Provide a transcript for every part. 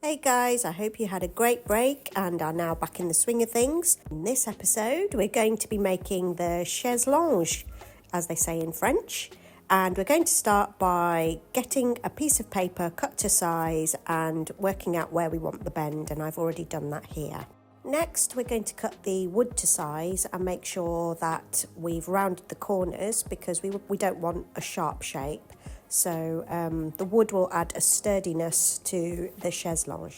Hey guys, I hope you had a great break and are now back in the swing of things. In this episode, we're going to be making the Chaise Longue, as they say in French. And we're going to start by getting a piece of paper cut to size and working out where we want the bend, and I've already done that here. Next, we're going to cut the wood to size and make sure that we've rounded the corners because we don't want a sharp shape. So the wood will add a sturdiness to the Chaise Longue.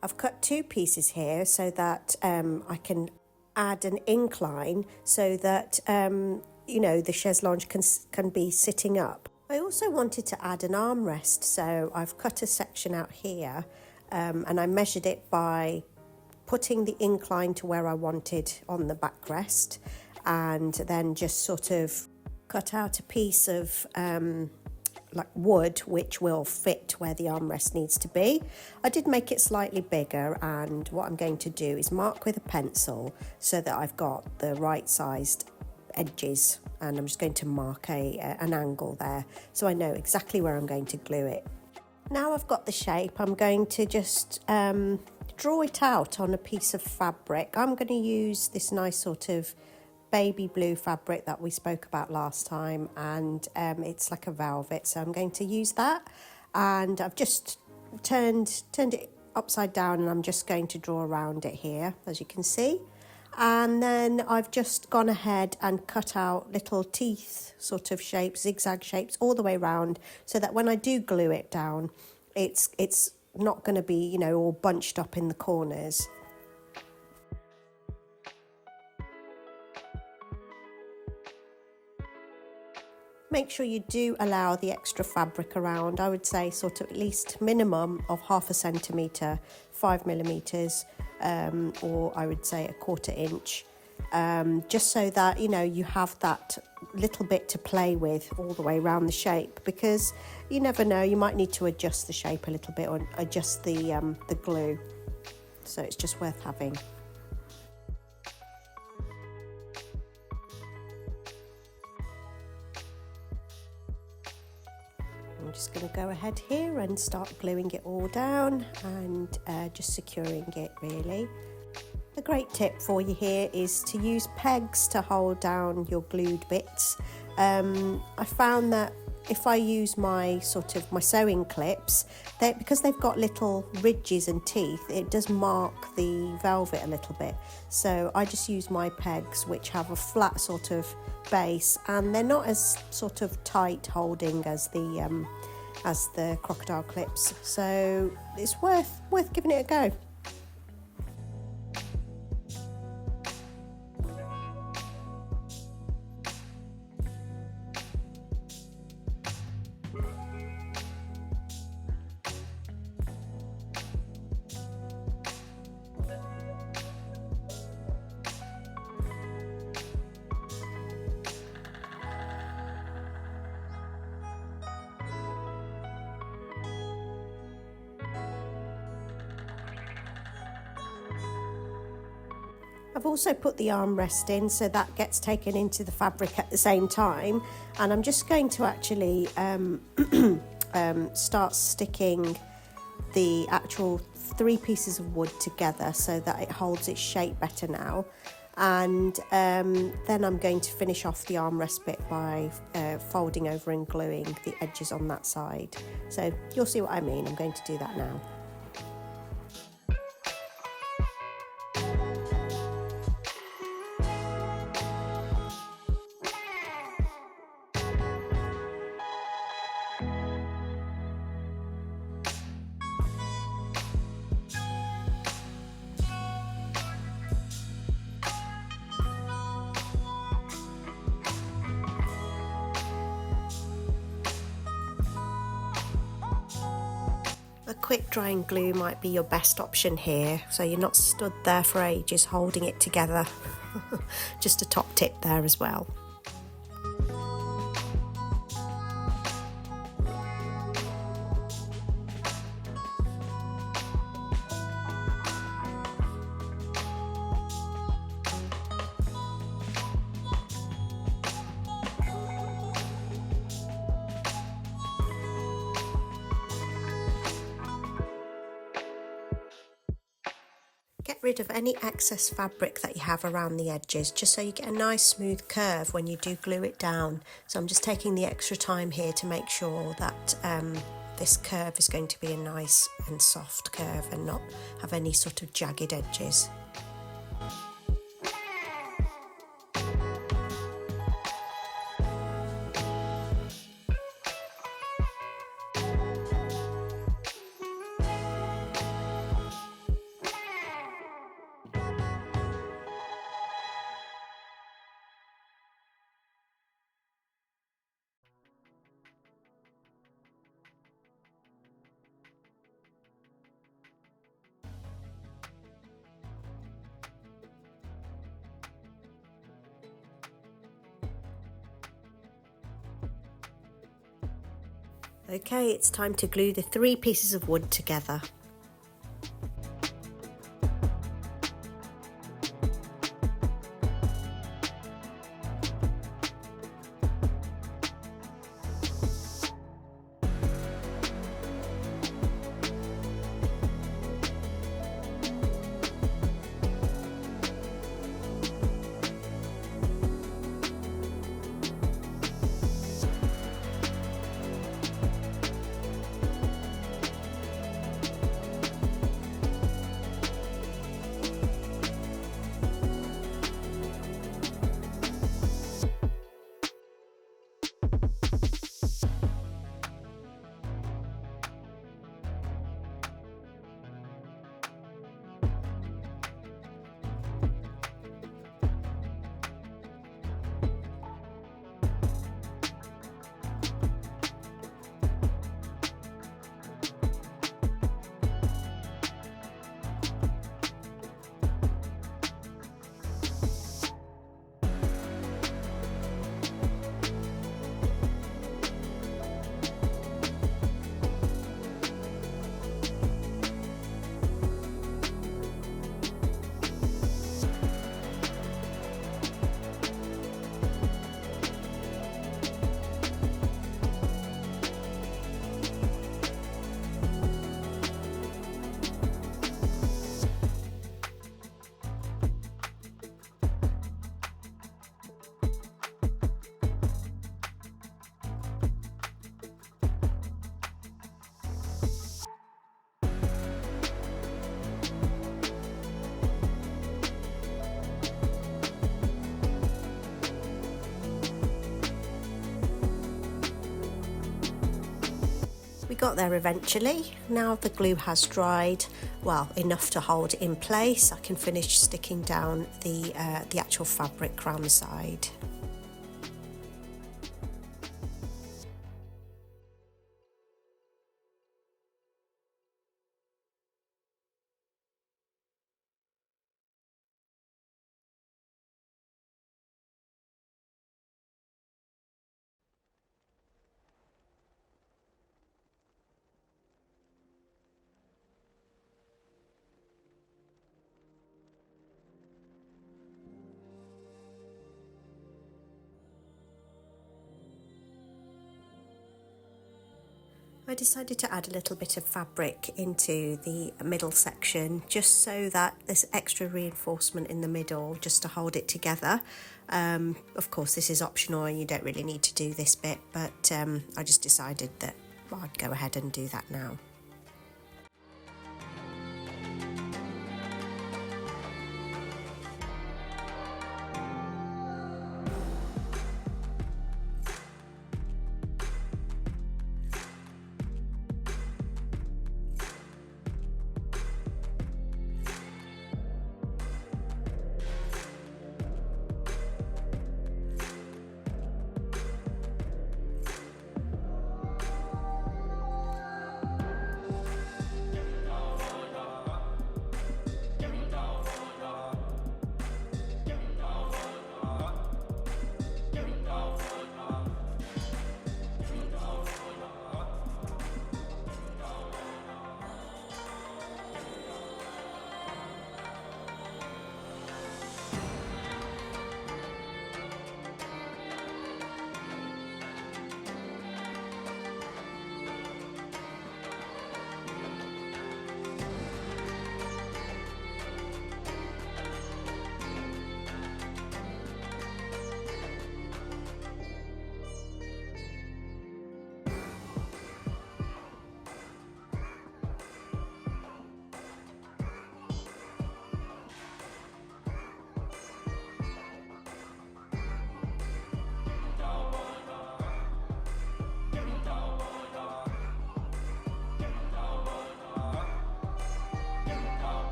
I've cut two pieces here so that I can add an incline so that, the Chaise Longue can be sitting up. I also wanted to add an armrest, so I've cut a section out here and I measured it by putting the incline to where I wanted on the backrest and then just sort of cut out a piece of wood which will fit where the armrest needs to be. I did make it slightly bigger, and what I'm going to do is mark with a pencil so that I've got the right sized edges, and I'm just going to mark an angle there so I know exactly where I'm going to glue it. Now I've got the shape, I'm going to just draw it out on a piece of fabric. I'm going to use this nice sort of baby blue fabric that we spoke about last time, and it's like a velvet, so I'm going to use that, and I've just turned it upside down and I'm just going to draw around it here, as you can see. And then I've just gone ahead and cut out little teeth sort of shapes, zigzag shapes all the way around, so that when I do glue it down, it's not going to be, all bunched up in the corners. Make sure you do allow the extra fabric around. I would say sort of at least minimum of 0.5 centimetre, 5 millimetres, or I would say 1/4 inch, just so that you have that little bit to play with all the way around the shape, because you never know, you might need to adjust the shape a little bit or adjust the glue, so it's just worth having. I'm just going to go ahead here and start gluing it all down and just securing it really. A great tip for you here is to use pegs to hold down your glued bits. I found that if I use my sewing clips, because they've got little ridges and teeth, it does mark the velvet a little bit. So I just use my pegs, which have a flat sort of base, and they're not as sort of tight holding as the crocodile clips. So it's worth giving it a go. I've also put the armrest in, so that gets taken into the fabric at the same time, and I'm just going to actually start sticking the actual 3 pieces of wood together so that it holds its shape better now, and then I'm going to finish off the armrest bit by folding over and gluing the edges on that side. So you'll see what I mean. I'm going to do that now. A quick drying glue might be your best option here, so you're not stood there for ages holding it together. Just a top tip there as well. rid of any excess fabric that you have around the edges, just so you get a nice smooth curve when you do glue it down. So I'm just taking the extra time here to make sure that this curve is going to be a nice and soft curve and not have any sort of jagged edges. Okay, it's time to glue the 3 pieces of wood together. We got there eventually. Now the glue has dried, well, enough to hold it in place. I can finish sticking down the actual fabric around the side. I decided to add a little bit of fabric into the middle section just so that there's extra reinforcement in the middle just to hold it together. Of course this is optional and you don't really need to do this bit, but I just decided that I'd go ahead and do that now.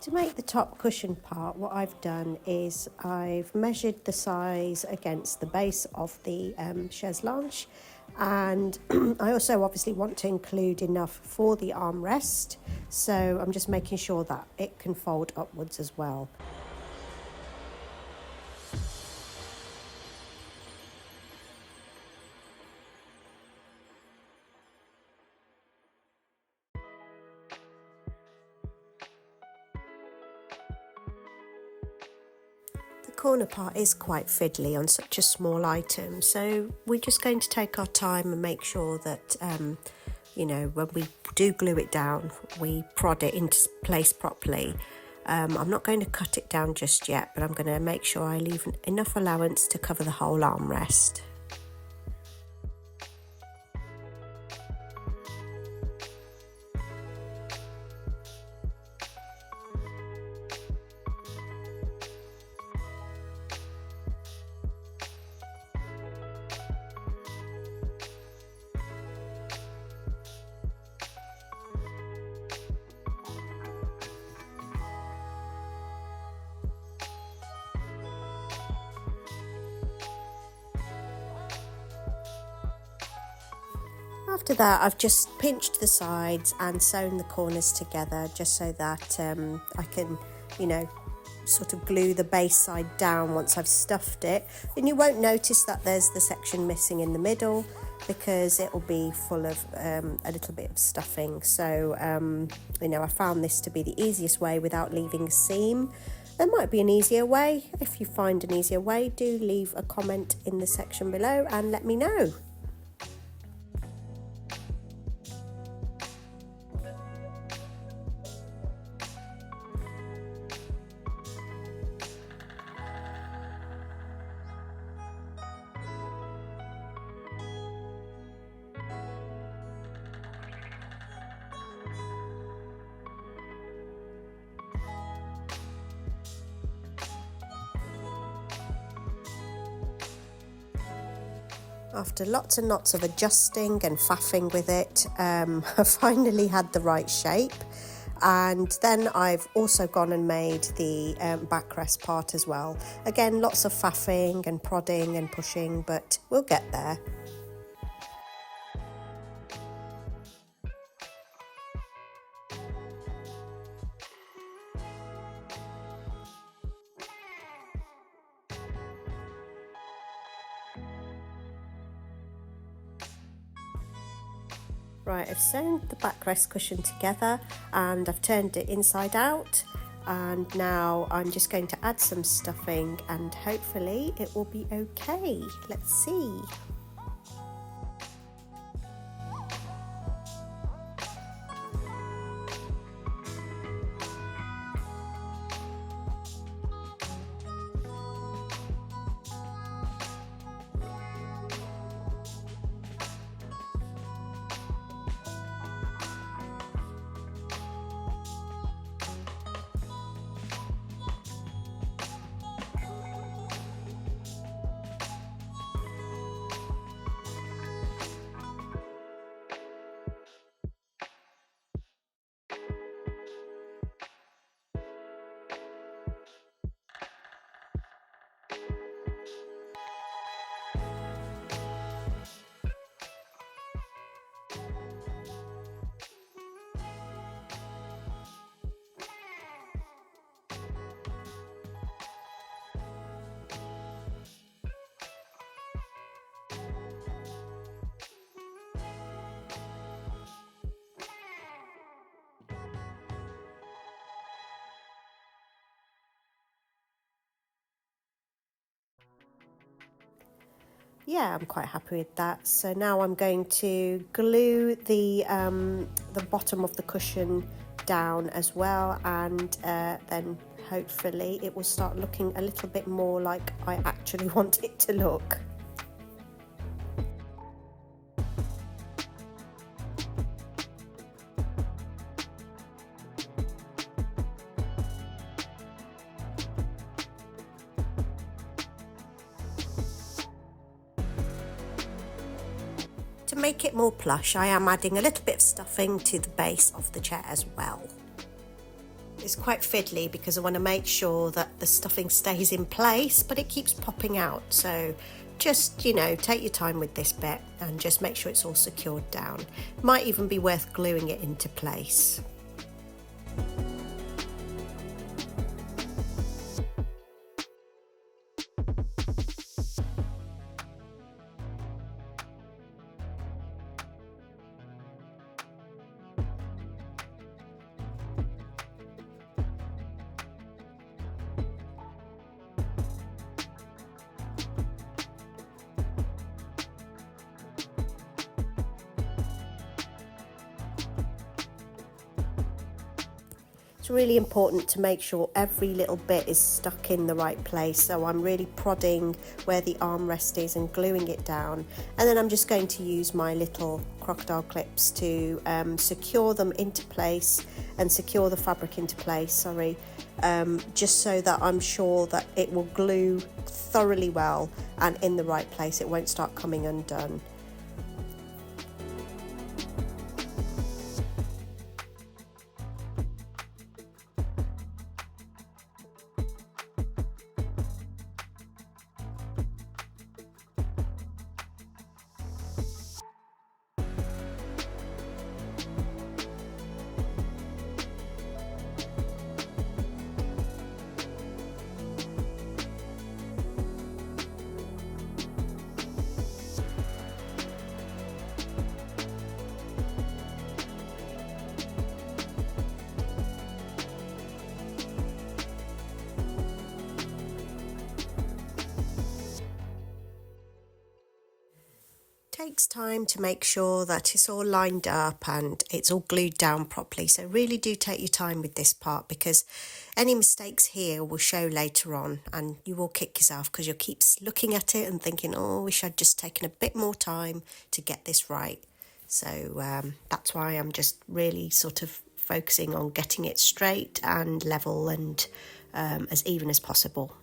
To make the top cushion part, what I've done is I've measured the size against the base of the chaise longue, and I also obviously want to include enough for the armrest, so I'm just making sure that it can fold upwards as well. The corner part is quite fiddly on such a small item, so we're just going to take our time and make sure that you know, when we do glue it down, we prod it into place properly. I'm not going to cut it down just yet, but I'm going to make sure I leave enough allowance to cover the whole armrest. After that, I've just pinched the sides and sewn the corners together just so that I can, you know, sort of glue the base side down once I've stuffed it. And you won't notice that there's the section missing in the middle because it will be full of a little bit of stuffing. So, you know, I found this to be the easiest way without leaving a seam. There might be an easier way. If you find an easier way, do leave a comment in the section below and let me know. After lots and lots of adjusting and faffing with it, I finally had the right shape. And then I've also gone and made the backrest part as well. Again, lots of faffing and prodding and pushing, but we'll get there. Right, I've sewn the backrest cushion together and I've turned it inside out, and now I'm just going to add some stuffing and hopefully it will be okay. Let's see. Yeah, I'm quite happy with that. So now I'm going to glue the bottom of the cushion down as well, and then hopefully it will start looking a little bit more like I actually want it to look. To make it more plush, I am adding a little bit of stuffing to the base of the chair as well. It's quite fiddly because I want to make sure that the stuffing stays in place, but it keeps popping out. So just, take your time with this bit and just make sure it's all secured down. Might even be worth gluing it into place. It's really important to make sure every little bit is stuck in the right place, so I'm really prodding where the armrest is and gluing it down, and then I'm just going to use my little crocodile clips to secure them into place and secure the fabric into place, just so that I'm sure that it will glue thoroughly well and in the right place. It won't start coming undone. Takes time to make sure that it's all lined up and it's all glued down properly, so really do take your time with this part, because any mistakes here will show later on and you will kick yourself because you'll keep looking at it and thinking, oh, I wish I'd just taken a bit more time to get this right. So that's why I'm just really sort of focusing on getting it straight and level and as even as possible.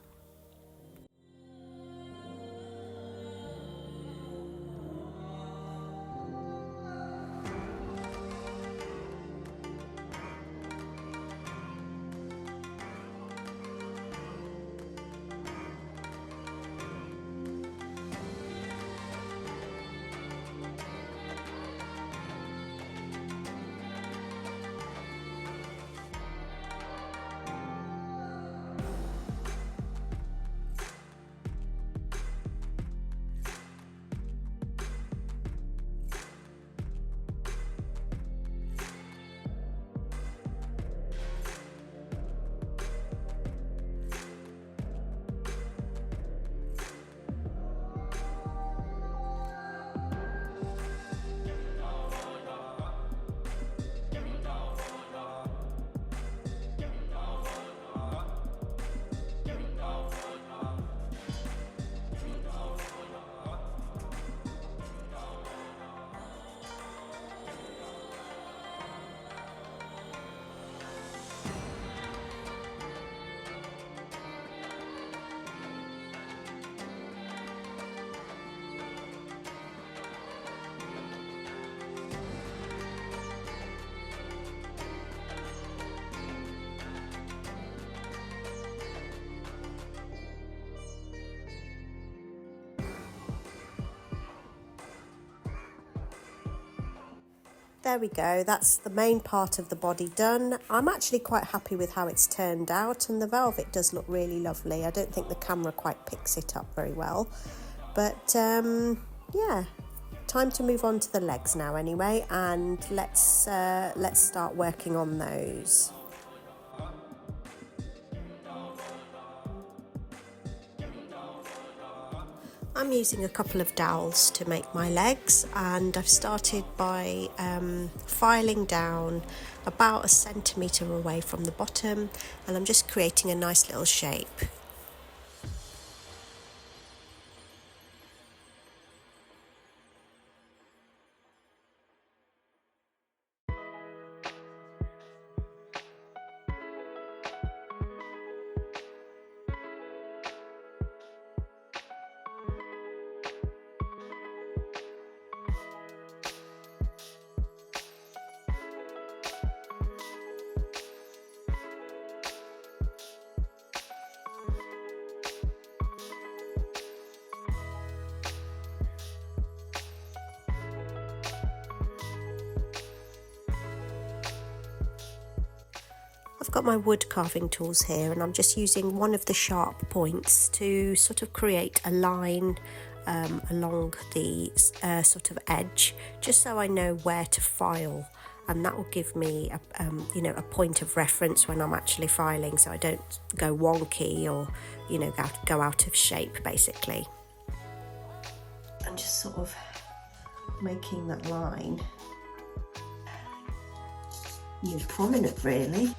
There we go, that's the main part of the body done. I'm actually quite happy with how it's turned out, and the velvet does look really lovely. I don't think the camera quite picks it up very well, but yeah, time to move on to the legs now anyway, and let's start working on those. I'm using a couple of dowels to make my legs, and I've started by filing down about 1 centimetre away from the bottom, and I'm just creating a nice little shape. I've got my wood carving tools here, and I'm just using one of the sharp points to sort of create a line along the sort of edge, just so I know where to file, and that will give me a point of reference when I'm actually filing, so I don't go wonky or go out of shape basically. I'm just sort of making that line more prominent really.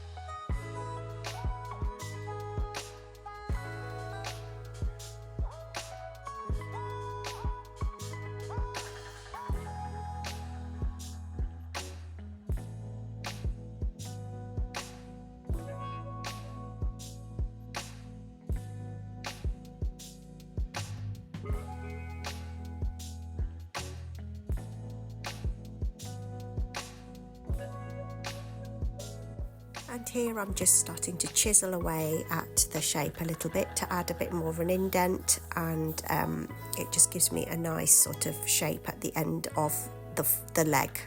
And here I'm just starting to chisel away at the shape a little bit to add a bit more of an indent, and it just gives me a nice sort of shape at the end of the leg.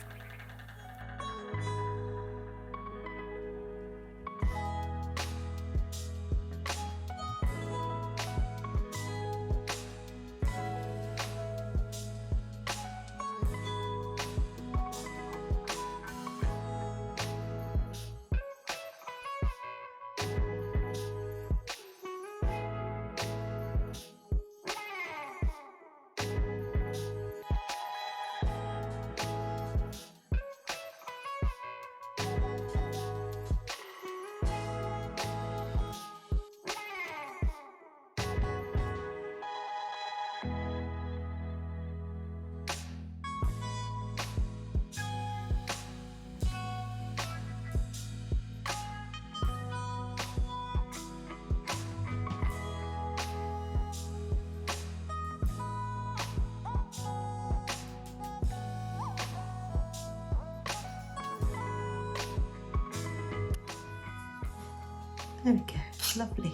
There we go, lovely.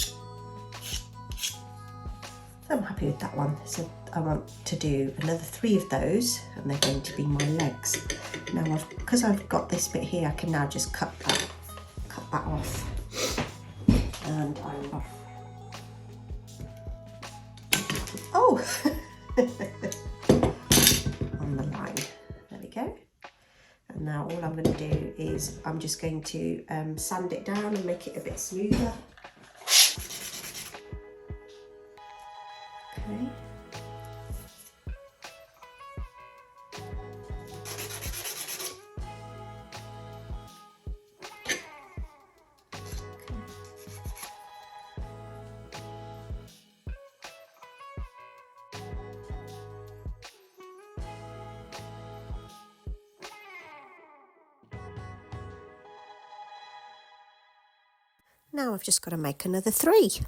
So I'm happy with that one. So I want to do another 3 of those, and they're going to be my legs. Now because I've got this bit here, I can now just cut that off. And I'm off. Oh! On the line. There we go. And now all I'm going to do is I'm just going to sand it down and make it a bit smoother. Okay. Now I've just got to make another 3.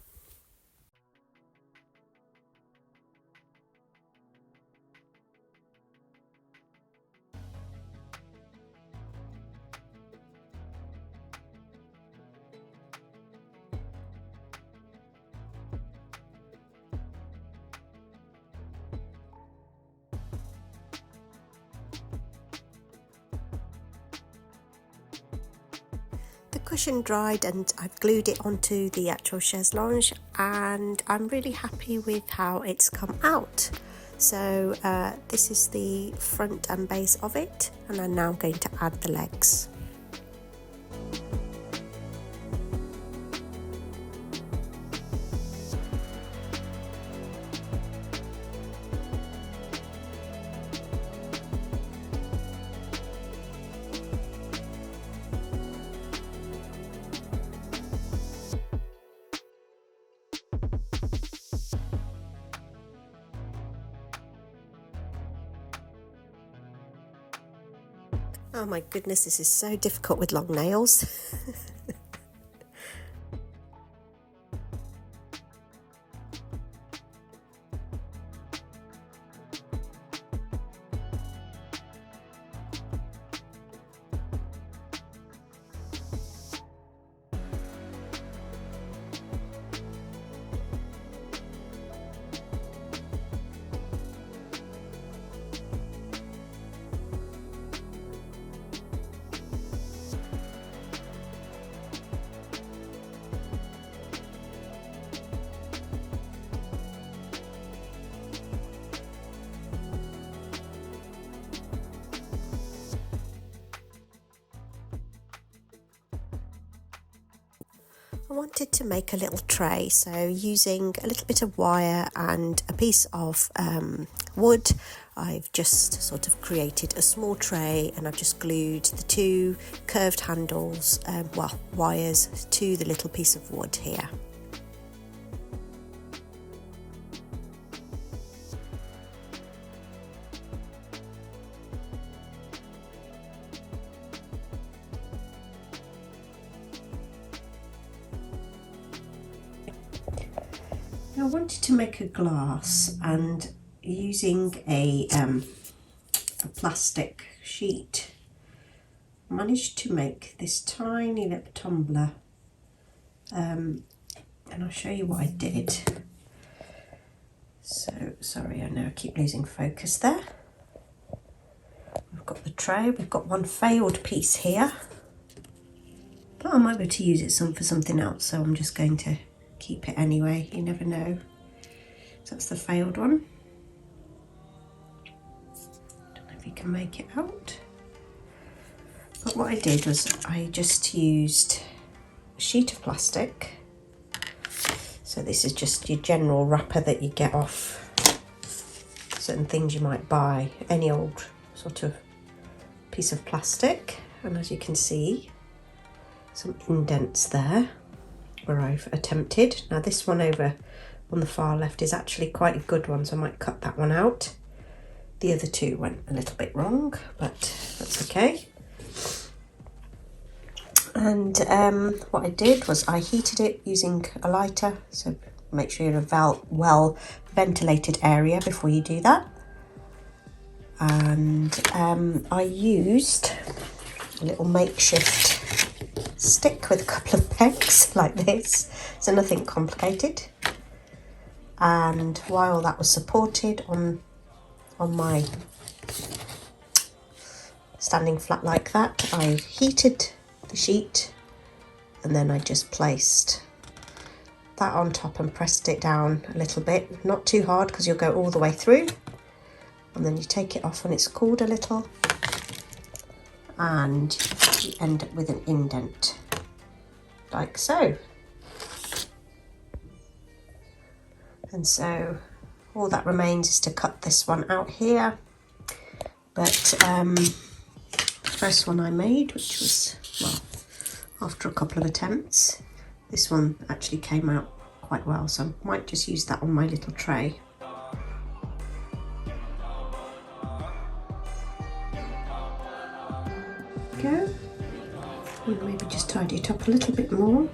Cushion dried and I've glued it onto the actual chaise longue, and I'm really happy with how it's come out. So this is the front and base of it, and I'm now going to add the legs. Oh my goodness, this is so difficult with long nails. I wanted to make a little tray, so using a little bit of wire and a piece of wood, I've just sort of created a small tray, and I've just glued the two curved handles, wires, to the little piece of wood here. I wanted to make a glass, and using a plastic sheet, I managed to make this tiny little tumbler, and I'll show you what I did. So, sorry, I know I keep losing focus there. We've got the tray, we've got one failed piece here, but I might be able to use it for something else, so I'm just going to keep it anyway, you never know. So that's the failed one. Don't know if you can make it out. But what I did was I just used a sheet of plastic. So this is just your general wrapper that you get off certain things you might buy, any old sort of piece of plastic. And as you can see, some indents there where I've attempted. Now this one over on the far left is actually quite a good one, so I might cut that one out. The other two went a little bit wrong, but that's okay. And what I did was I heated it using a lighter, so make sure you're in a well ventilated area before you do that. And I used a little makeshift stick with a couple of pegs like this, so nothing complicated. And while that was supported on my standing flat like that, I heated the sheet, and then I just placed that on top and pressed it down a little bit, not too hard because you'll go all the way through, and then you take it off when it's cooled a little, and you end up with an indent like so. And so all that remains is to cut this one out here. But the first one I made, which was, well, after a couple of attempts, this one actually came out quite well, so I might just use that on my little tray. Go. And maybe just tidy it up a little bit more.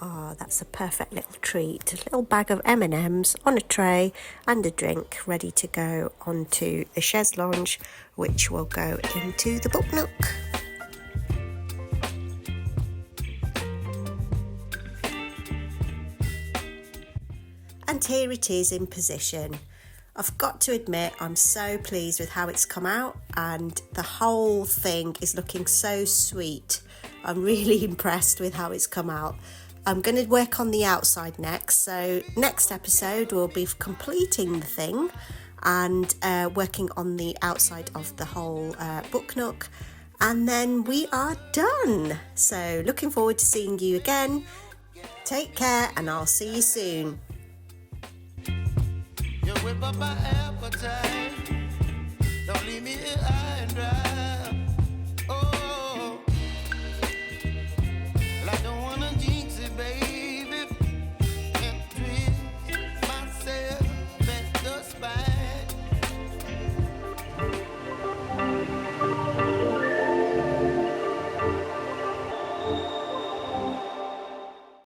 Ah, that's a perfect little treat. A little bag of M&Ms on a tray and a drink ready to go onto the chaise lounge, which will go into the book nook. And here it is in position. I've got to admit, I'm so pleased with how it's come out, and the whole thing is looking so sweet. I'm really impressed with how it's come out. I'm going to work on the outside next, so next episode we'll be completing the thing and working on the outside of the whole book nook, and then we are done. So looking forward to seeing you again. Take care, and I'll see you soon. You whip up my appetite. Don't leave me here high and dry.